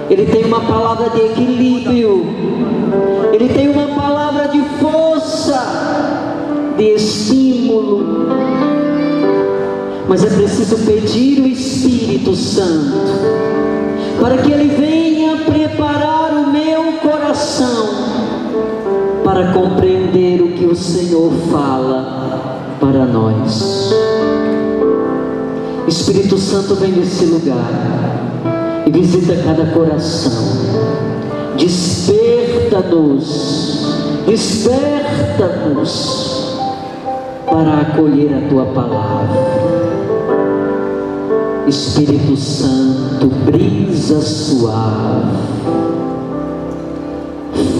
Ele tem uma palavra de equilíbrio, Ele tem uma palavra de força, de estímulo. Mas é preciso pedir o Espírito Santo para que Ele venha preparar o meu coração para compreender o que o Senhor fala para nós. Espírito Santo, vem nesse lugar e visita cada coração. Desperta-nos para acolher a Tua palavra. Espírito Santo, brisa suave,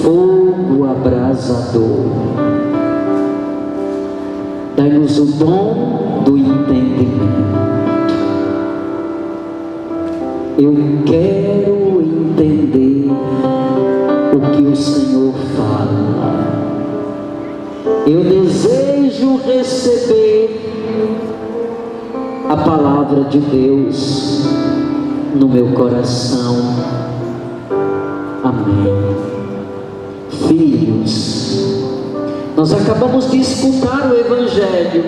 fogo abrasador, dai-nos o dom do entendimento. Eu quero entender o que o Senhor fala. Eu desejo receber a palavra de Deus no meu coração. Amém. Filhos, nós acabamos de escutar o Evangelho,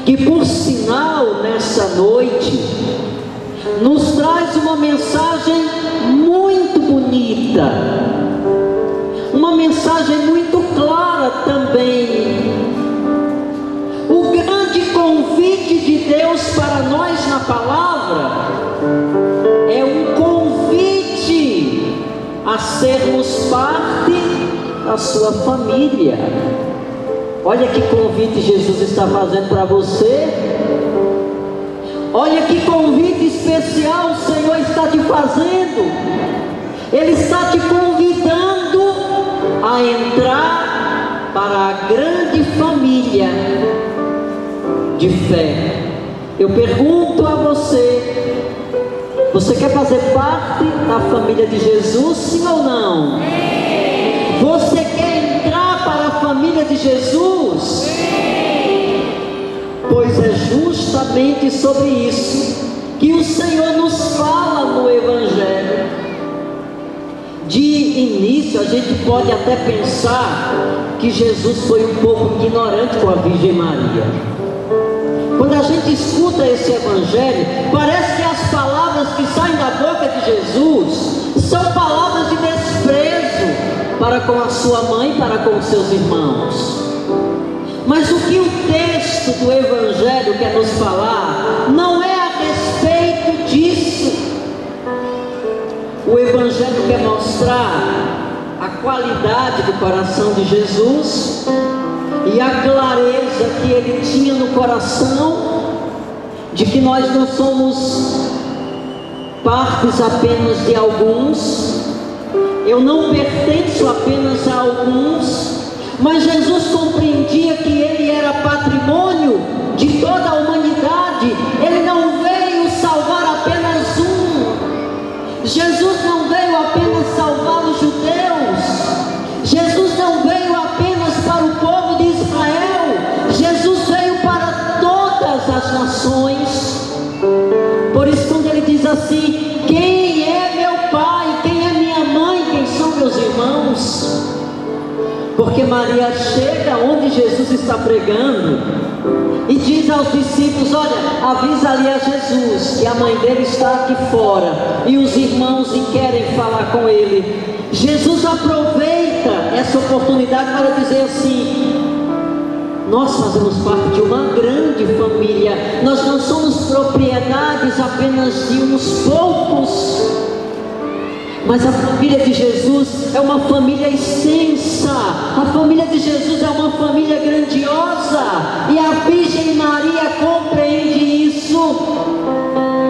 que por sinal nessa noite nos traz uma mensagem muito bonita, uma mensagem muito clara também. O grande convite de Deus para nós na palavra é um convite a sermos parte da sua família. Olha que convite Jesus está fazendo para você. Olha que convite especial o Senhor está te fazendo. Ele está te convidando a entrar para a grande família de fé. Eu pergunto a você: você quer fazer parte da família de Jesus, sim ou não? Você quer entrar para a família de Jesus? Pois é justamente sobre isso que o Senhor nos fala no Evangelho. De início a gente pode até pensar que Jesus foi um pouco ignorante com a Virgem Maria. Quando a gente escuta esse Evangelho, parece que as palavras que saem da boca de Jesus são palavras de desprezo para com a sua mãe, para com os seus irmãos. Mas o que o texto do Evangelho quer nos falar não é a respeito disso. O Evangelho quer mostrar a qualidade do coração de Jesus e a clareza que Ele tinha no coração de que nós não somos partes apenas de alguns. Eu não pertenço apenas a alguns, mas Jesus compreendia que Ele era patrimônio de toda a humanidade. Ele não veio salvar apenas um. Jesus não veio apenas salvar os judeus. Jesus não veio apenas para o povo de Israel. Jesus veio para todas as nações. Por isso, quando Ele diz assim: quem é meu pai, quem é minha mãe, quem são meus irmãos? Porque Maria chega onde Jesus está pregando e diz aos discípulos: olha, avisa ali a Jesus que a mãe dele está aqui fora e os irmãos querem falar com ele. Jesus aproveita essa oportunidade para dizer assim: nós fazemos parte de uma grande família, nós não somos propriedades apenas de uns poucos, mas a família de Jesus é uma família extensa. A família de Jesus é uma família grandiosa, e a Virgem Maria compreende isso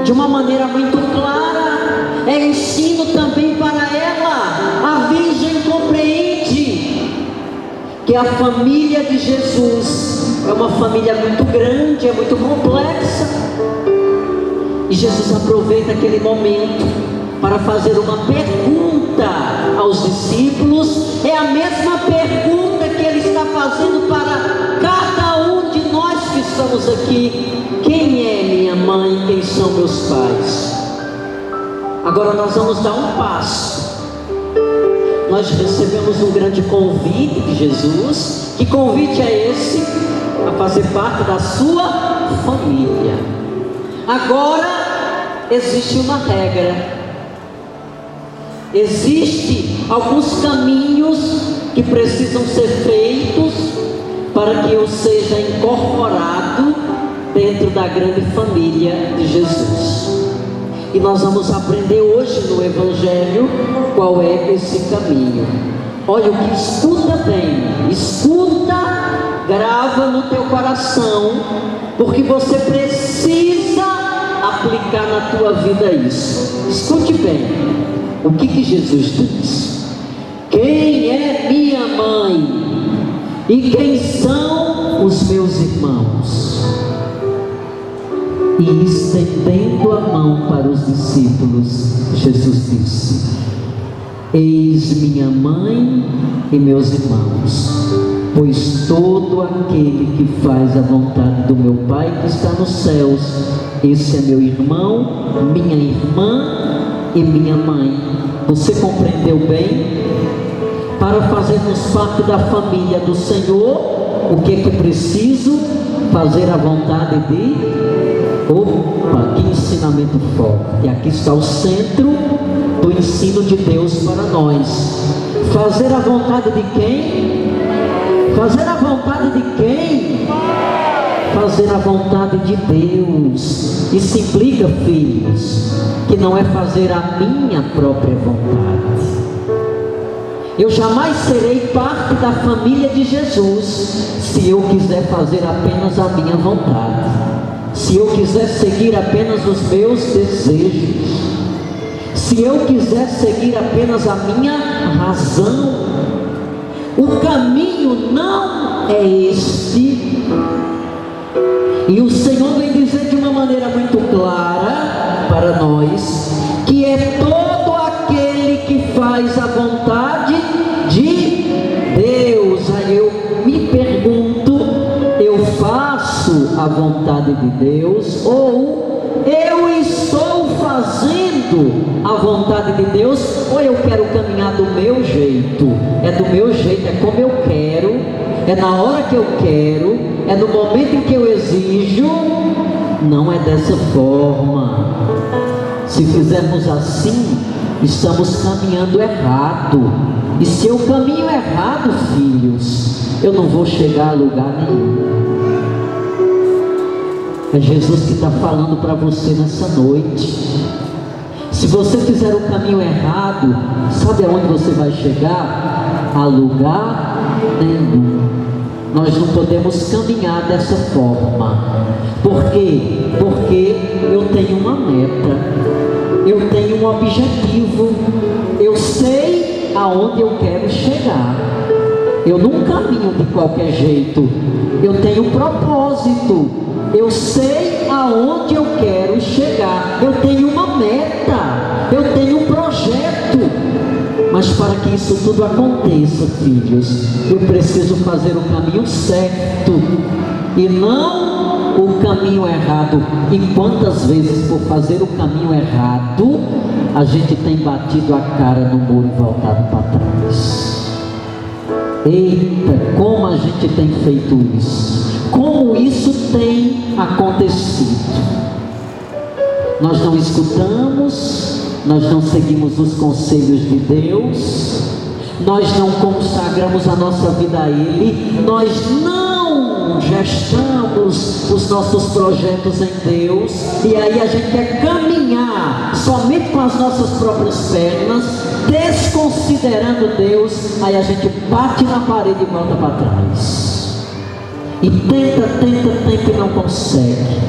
de uma maneira muito clara. É ensino também para ela. A Virgem compreende que a família de Jesus é uma família muito grande, é muito complexa, e Jesus aproveita aquele momento para fazer uma pergunta aos discípulos. É a mesma pergunta que Ele está fazendo para cada um de nós que estamos aqui: quem é minha mãe, quem são meus pais? Agora nós vamos dar um passo. Nós recebemos um grande convite de Jesus. Que convite é esse? A fazer parte da sua família. Agora existe uma regra. Existem alguns caminhos que precisam ser feitos para que eu seja incorporado dentro da grande família de Jesus. E nós vamos aprender hoje no Evangelho qual é esse caminho. Olha o que, escuta bem, escuta, grava no teu coração, porque você precisa aplicar na tua vida isso. Escute bem, o que Jesus diz? Quem é minha mãe? E quem são os meus irmãos? E estendendo a mão para os discípulos, Jesus disse: eis minha mãe e meus irmãos, pois todo aquele que faz a vontade do meu Pai que está nos céus, esse é meu irmão, minha irmã e minha mãe. Você compreendeu bem? Para fazermos parte da família do Senhor, o que é que preciso? Fazer a vontade de... Opa, que ensinamento forte. E aqui está o centro do ensino de Deus para nós. Fazer a vontade de quem? Fazer a vontade de quem? Fazer a vontade de Deus. Isso implica, filhos, que não é fazer a minha própria vontade. Eu jamais serei parte da família de Jesus se eu quiser fazer apenas a minha vontade. Se eu quiser seguir apenas os meus desejos, se eu quiser seguir apenas a minha razão, o caminho não é este. E o Senhor vem dizer de uma maneira muito clara para nós, que é todo aquele que faz a vontade de Deus. Aí eu me pergunto, eu faço a vontade de Deus ou eu estou fazendo a vontade de Deus, ou eu quero caminhar do meu jeito? É do meu jeito, é como eu quero, é na hora que eu quero, é no momento em que eu exijo. Não é dessa forma. Se fizermos assim, estamos caminhando errado. E se eu caminho errado, filhos, eu não vou chegar a lugar nenhum. É Jesus que está falando para você nessa noite. Se você fizer o caminho errado, sabe aonde você vai chegar? A lugar nenhum. Nós não podemos caminhar dessa forma. Por quê? Porque eu tenho uma meta, eu tenho um objetivo, eu sei aonde eu quero chegar. Eu não caminho de qualquer jeito, eu tenho um propósito, eu sei aonde eu quero chegar, eu tenho uma meta, eu tenho um projeto. Mas para que isso tudo aconteça, filhos, eu preciso fazer o caminho certo e não o caminho errado. E quantas vezes, por fazer o caminho errado, a gente tem batido a cara no muro e voltado para trás? Eita, como a gente tem feito isso, como isso tem acontecido. Nós não escutamos, nós não seguimos os conselhos de Deus, nós não consagramos a nossa vida a Ele, nós não gestamos os nossos projetos em Deus, e aí a gente quer caminhar somente com as nossas próprias pernas, desconsiderando Deus. Aí a gente bate na parede e volta para trás, e tenta e não consegue,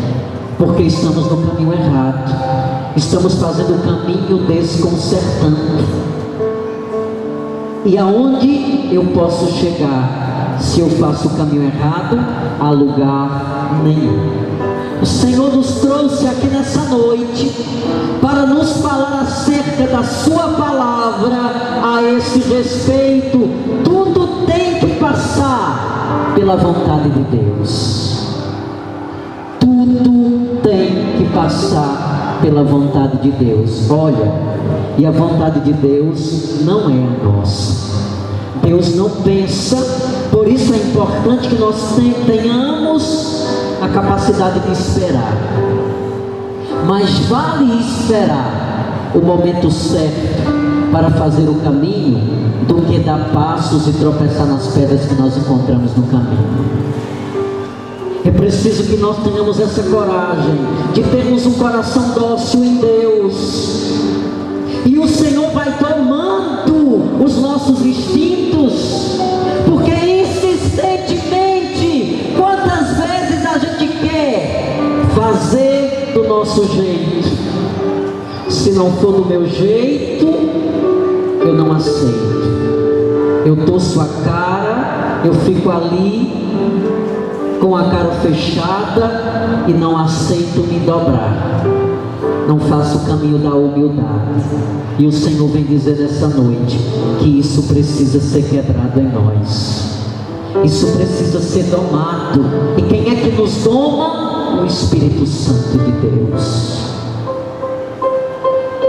porque estamos no caminho errado, estamos fazendo o caminho desconcertando. E aonde eu posso chegar se eu faço o caminho errado? A lugar nenhum. O Senhor nos trouxe aqui nessa noite para nos falar acerca da sua palavra a esse respeito. Tudo tem que passar pela vontade de Deus. Tudo tem que passar pela vontade de Deus. Olha, e a vontade de Deus não é a nossa. Deus não pensa, por isso é importante que nós tenhamos a capacidade de esperar. Mas vale esperar o momento certo para fazer o caminho, do que dar passos e tropeçar nas pedras que nós encontramos no caminho. É preciso que nós tenhamos essa coragem de termos um coração dócil em Deus, e o Senhor vai tomando os nossos instintos, porque insistentemente, quantas vezes a gente quer fazer do nosso jeito? Se não for do meu jeito, eu não aceito. Eu torço a cara, eu fico ali com a cara fechada e não aceito me dobrar. Não faço o caminho da humildade. E o Senhor vem dizer nessa noite que isso precisa ser quebrado em nós. Isso precisa ser domado. E quem é que nos doma? O Espírito Santo de Deus.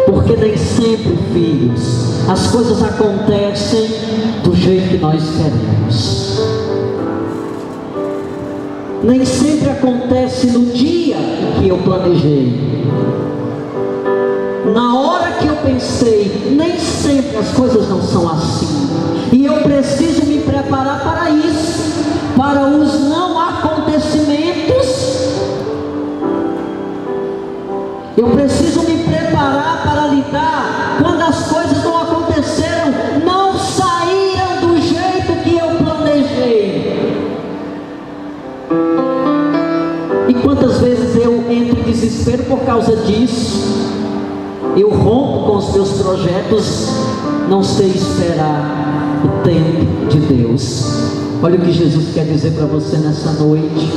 Porque nem sempre, filhos, as coisas acontecem do jeito que nós queremos. Nem sempre acontece no dia que eu planejei, na hora que eu pensei. Nem sempre as coisas não são assim, e eu preciso me preparar para isso, para os não acontecimentos. Eu preciso me preparar para lidar quando as coisas não aconteceram, não saíram do jeito que eu planejei. E quantas vezes eu entro em desespero por causa disso? Eu rompo com os meus projetos, não sei esperar o tempo de Deus. Olha o que Jesus quer dizer para você nessa noite.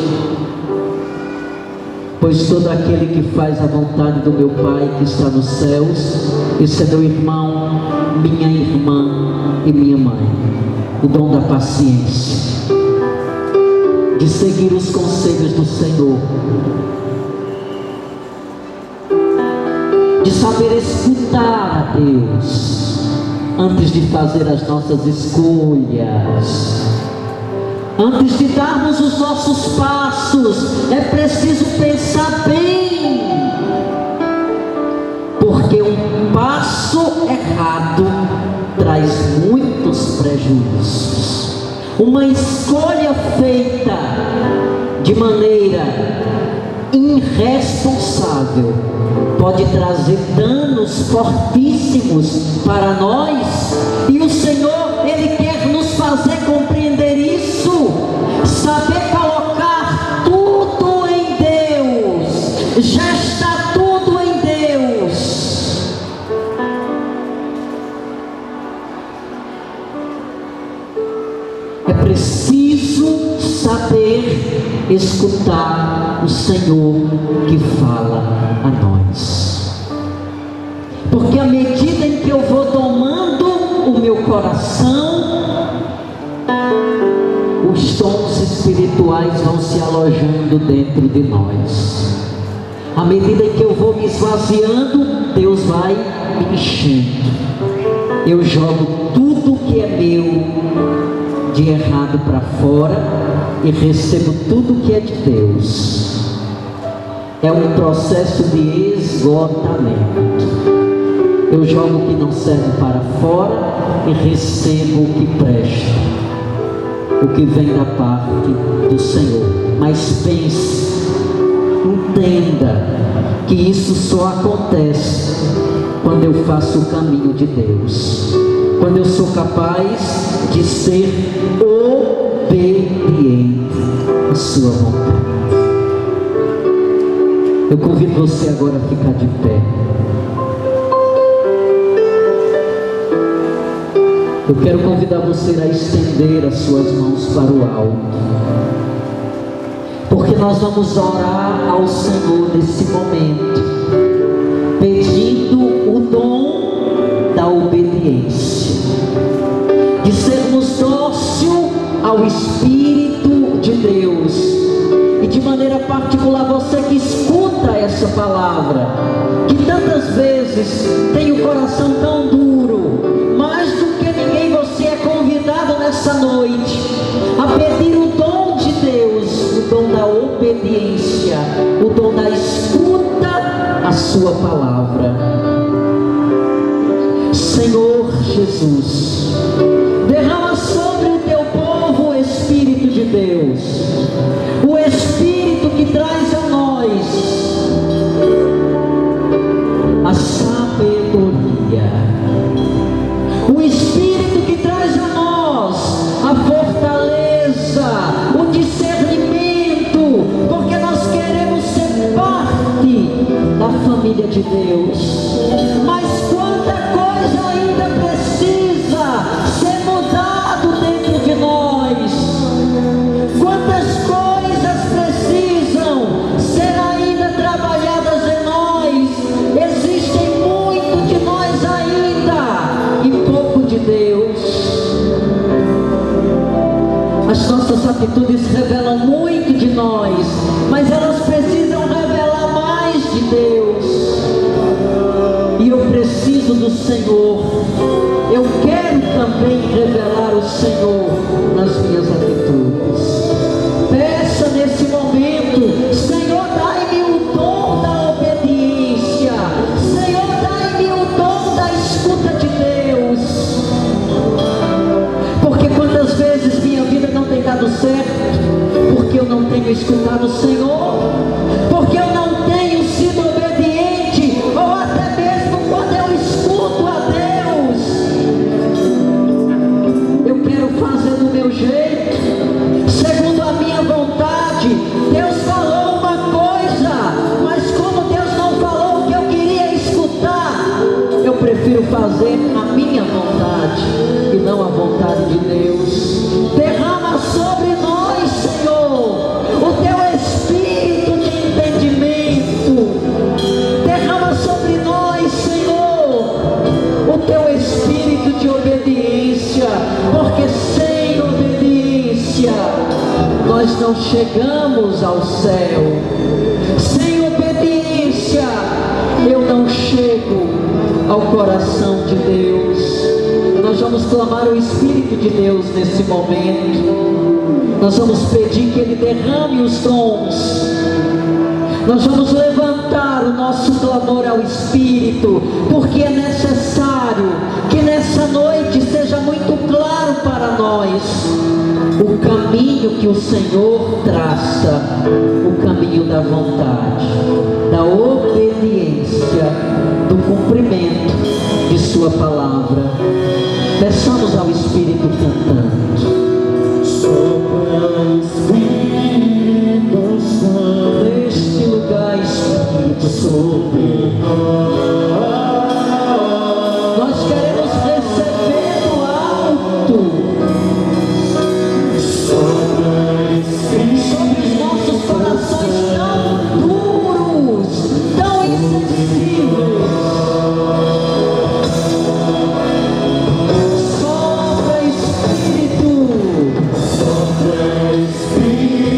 Pois todo aquele que faz a vontade do meu Pai que está nos céus, esse é meu irmão, minha irmã e minha mãe. O dom da paciência, de seguir os conselhos do Senhor, de saber escutar a Deus antes de fazer as nossas escolhas. Antes de darmos os nossos passos, é preciso pensar bem, porque um passo errado traz muitos prejuízos. Uma escolha feita de maneira irresponsável pode trazer danos fortíssimos para nós, e o Senhor, Ele quer nos fazer compreender isso, saber colocar tudo em Deus. Já está tudo em Deus. É preciso saber escutar o Senhor que fala a nós, porque à medida em que eu vou domando o meu coração, os dons espirituais vão se alojando dentro de nós. À medida em que eu vou me esvaziando, Deus vai me enchendo. Eu jogo tudo que é meu de errado para fora e recebo tudo que é de Deus. É um processo de esgotamento. Eu jogo o que não serve para fora e recebo o que presta, o que vem da parte do Senhor. Mas pense, entenda que isso só acontece quando eu faço o caminho de Deus, quando eu sou capaz de ser obediente à sua vontade. Eu convido você agora a ficar de pé. Eu quero convidar você a estender as suas mãos para o alto, porque nós vamos orar ao Senhor nesse momento, pedindo o dom da obediência, de sermos dócil ao Espírito de Deus. E de maneira particular, você que escuta essa palavra, que vezes tem o coração tão duro, mais do que ninguém você é convidado nessa noite a pedir o dom de Deus, o dom da obediência, o dom da escuta à sua palavra. Senhor Jesus, derrama sobre o teu povo o Espírito de Deus, o Espírito que traz a nós a sabedoria, o Espírito que traz a nós a fortaleza, o discernimento, porque nós queremos ser parte da família de Deus. Mas quanta coisa ainda precisa ser mudado dentro de nós, quantas coisas precisam ser ainda trabalhadas em nós. Existem muito de nós ainda e pouco de Deus. As nossas atitudes revelam muito de nós, mas elas precisam revelar mais de Deus. E eu preciso do Senhor. Eu quero também revelar o Senhor nas minhas atitudes. Peça nesse momento: Senhor, dai-me o dom da obediência. Senhor, dai-me o dom da escuta de Deus. Porque quantas vezes minha vida não tem dado certo, porque eu não tenho escutado o Senhor, porque eu não tenho sido obediente, ou até mesmo quando eu escuto a Deus, eu quero fazer do meu jeito, segundo a minha vontade. Deus falou uma coisa, mas como Deus não falou o que eu queria escutar, eu prefiro fazer a minha vontade e não a vontade de Deus. Derrama sobre nós, Senhor, o teu Espírito de entendimento. Derrama sobre nós, Senhor, o teu Espírito de obediência, porque sem obediência nós não chegamos ao céu. Sem obediência eu não chego ao coração de Deus. Nós vamos clamar o Espírito de Deus nesse momento. Nós vamos pedir que Ele derrame os dons. Nós vamos levantar o nosso clamor ao Espírito, porque é necessário que nessa noite seja muito claro para nós o caminho que o Senhor traça, o caminho da vontade, da obediência, do cumprimento de Sua palavra. Peçamos ao Espírito cantando. Sopra Espírito Santo Neste lugar, Espírito sobre nós. nós queremos receber do alto Sopra Espírito sobre os nossos corações tão duros, tão insensíveis. Sopra Espírito, Sopra Espírito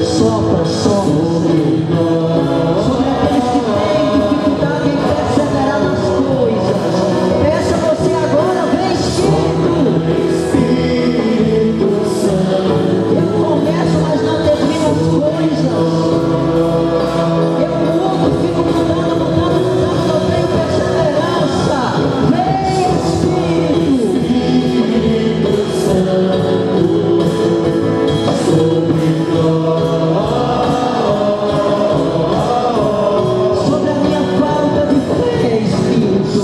Sopra, sopra, sobre aqueles que têm dificuldade em perseverar nas coisas. Peça você agora, vem Espírito. Eu começo, mas não termino as coisas. Eu mudo, fico mudando, não tenho perseverança. Vem Espírito sobre a minha falta de fé, Espírito.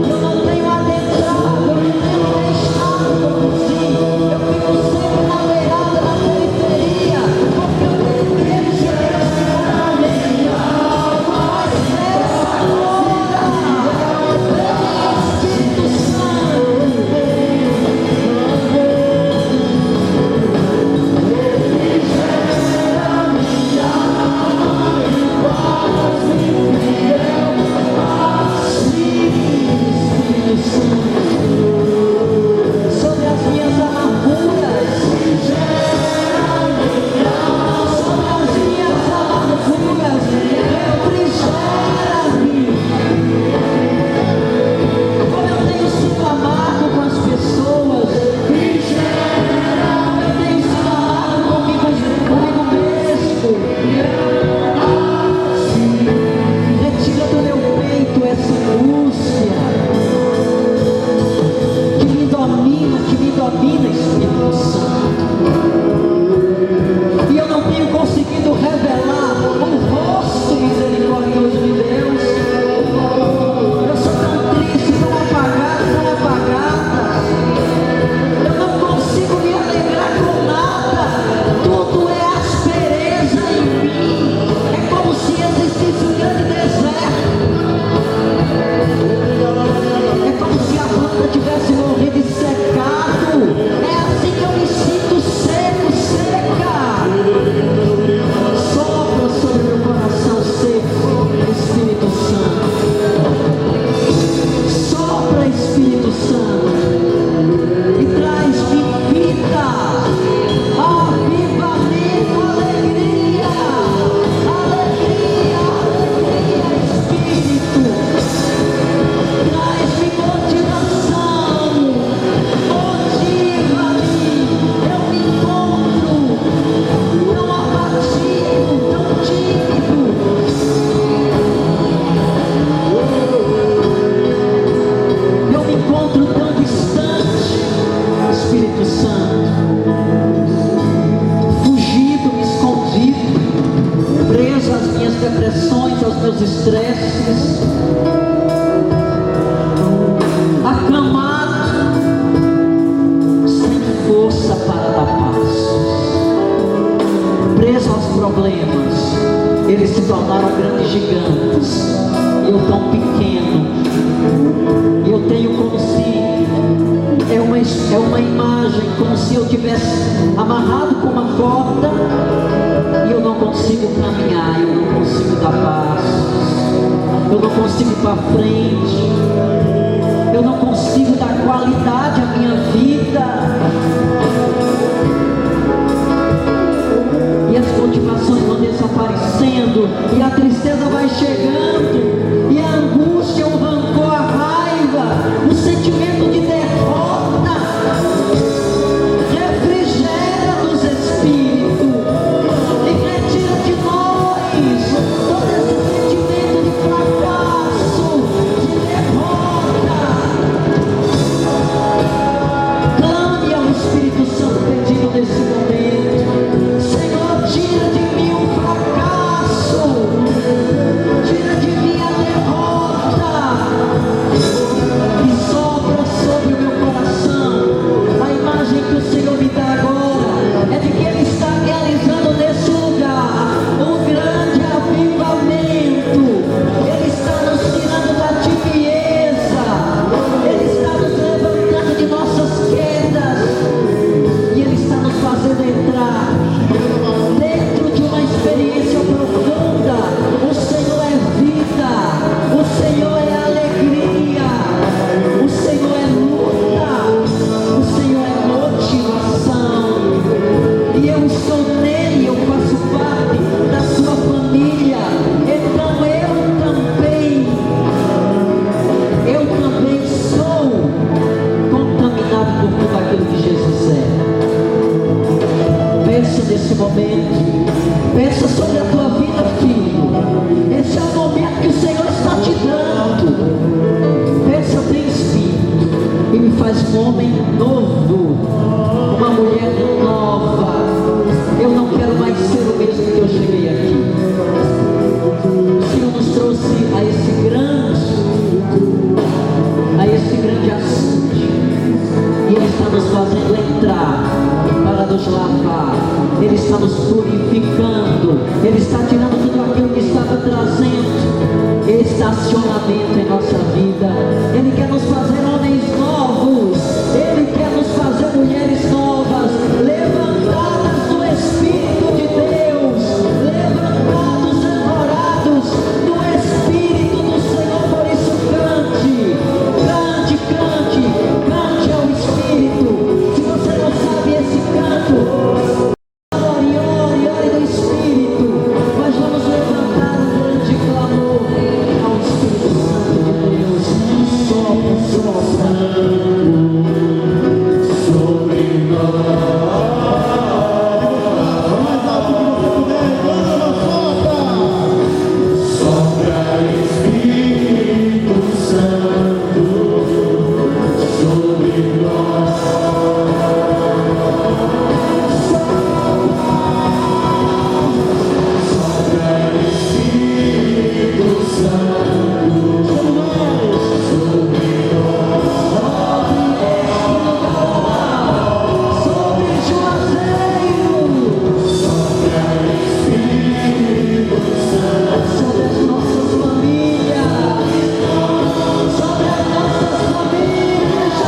Eu não tenho adentrado, eu não tenho deixado conduzir. Eu fico sempre na beirada, na periferia, porque eu tenho medo de Deus que vai me mas nessa hora, vem Espírito Santo. Sobre as minhas amarguras, refrigera-me. Como eu tenho sido amargo com as pessoas, eu tenho sido amargo comigo mesmo. Retira do meu peito essa angústia que me domina, Espírito Santo. E eu não tenho conseguido revelar o rosto misericordioso de Deus. Eu sou tão triste, tão apagada. Eu não consigo me alegrar com nada. Tudo é aspereza em mim. É como se existisse um grande deserto. É como se a planta tivesse morrido e secado. É assim que eu me sinto seca. Sopra sobre meu coração seco, Espírito Santo. Sopra, Espírito Santo, e traz-me vida, avivamento, alegria, Espírito. Traz-me motivação, motiva-me. Eu me encontro tão abatido, tão tímido. Eu me encontro tão distante, Espírito Santo, fugido, me escondido, preso às minhas depressões, aos meus estresses, acamado, sem força para dar passos, preso aos problemas. Eles se tornaram grandes gigantes, e eu tão pequeno. E eu tenho como se é uma imagem, como se eu tivesse amarrado com uma corda e eu não consigo caminhar, eu não consigo dar passos, eu não consigo ir para frente, eu não consigo dar qualidade à minha vida. E as motivações vão desaparecendo, e a tristeza vai chegando, e a angústia, o rancor, a raiva, o sentimento de derrota. Refrigera-nos, Espírito, e retira de nós todo esse sentimento de fracasso, de derrota. Clame ao Espírito Santo pedindo nesse momento: Senhor, tira de mim o fracasso. faz um homem novo, uma mulher nova. Eu não quero mais ser o mesmo que eu cheguei aqui. O Senhor nos trouxe a esse grande assunto, e Ele está nos fazendo entrar para nos lavar. Ele está nos purificando. Ele está tirando tudo aquilo que estava trazendo estacionamento em nossa vida. Ele quer nos fazer homens novos. Ele quer nos fazer mulheres novas, levantadas no Espírito de Deus, levantados, adorados no Espírito do Senhor. Por isso cante, cante, cante, cante ao Espírito. Se você não sabe esse canto, ore, ore, ore no Espírito. Mas vamos levantar um grande clamor ao Espírito Santo de Deus. Sopra, sopra sobre nós. Mais alto que você puder, sopra, Espírito Santo sobre nós. Sopra, Espírito Santo sobre nós. sobre Juazeiro, Sopra, Espírito Santo sobre as nossas famílias, sobre as nossas famílias.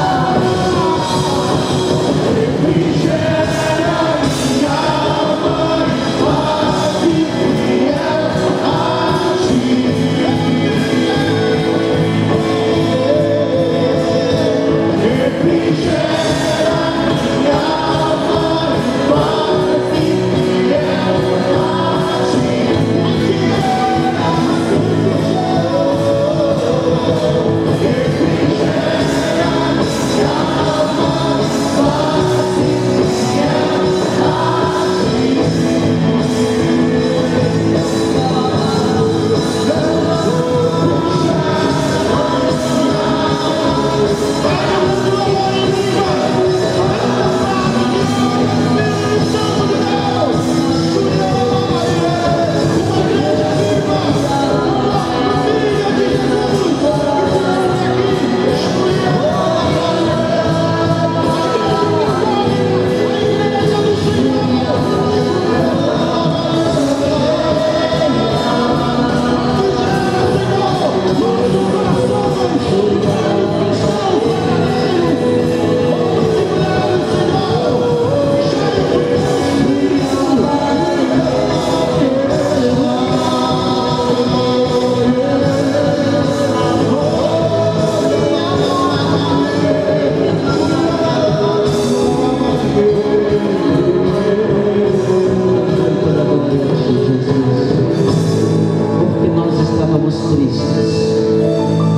Porque nós estávamos tristes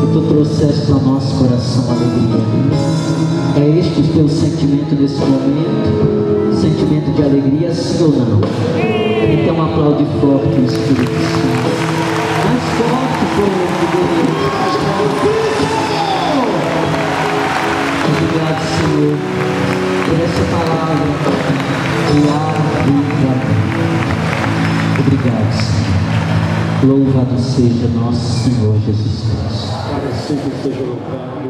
e tu trouxeste ao nosso coração alegria. É este o teu sentimento nesse momento? Sentimento de alegria, sim ou não? Então aplaude forte o Espírito Santo. Mais forte, povo de Deus. Obrigado, Senhor, por essa palavra de avivamento. Obrigado, Senhor. Louvado seja nosso Senhor Jesus Cristo. Para sempre seja louvado.